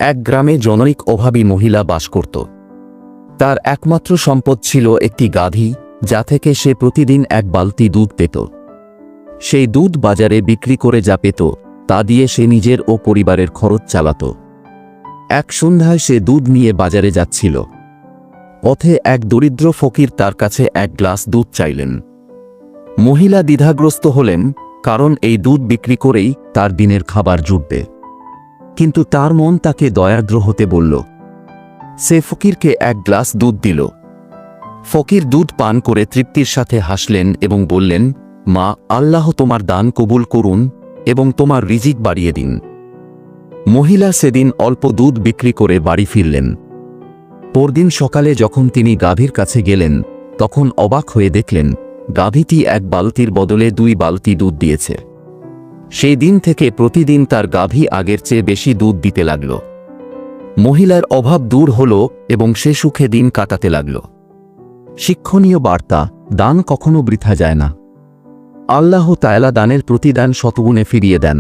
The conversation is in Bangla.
এক গ্রামে জনৈক অভাবী মহিলা বাস করত। তার একমাত্র সম্পদ ছিল একটি গাভী, যা থেকে সে প্রতিদিন এক বালতি দুধ পেত। সেই দুধ বাজারে বিক্রি করে যা পেত তা দিয়ে সে নিজের ও পরিবারের খরচ চালাত। এক সন্ধ্যায় সে দুধ নিয়ে বাজারে যাচ্ছিল। পথে এক দরিদ্র ফকির তার কাছে এক গ্লাস দুধ চাইলেন। মহিলা দ্বিধাগ্রস্ত হলেন, কারণ এই দুধ বিক্রি করেই তার দিনের খাবার জুটবে। কিন্তু তার মন তাকে দয়ার্দ্র হতে বলল। সে ফকিরকে এক গ্লাস দুধ দিল। ফকির দুধ পান করে তৃপ্তির সাথে হাসলেন এবং বললেন, মা, আল্লাহ তোমার দান কবুল করুন এবং তোমার রিজিক বাড়িয়ে দিন। মহিলা সেদিন অল্প দুধ বিক্রি করে বাড়ি ফিরলেন। পরদিন সকালে যখন তিনি গাভীর কাছে গেলেন, তখন অবাক হয়ে দেখলেন গাভীটি এক বালতির বদলে 2 বালতি দুধ দিয়েছে। সেই দিন থেকে প্রতিদিন তার গাভী আগের চেয়ে বেশি দুধ দিতে লাগল। মহিলার অভাব দূর হল এবং সে সুখে দিন কাটাতে লাগল। শিক্ষণীয় বার্তা: দান কখনো বৃথা যায় না। আল্লাহ তাআলা দানের প্রতিদান শতগুণে ফিরিয়ে দেন।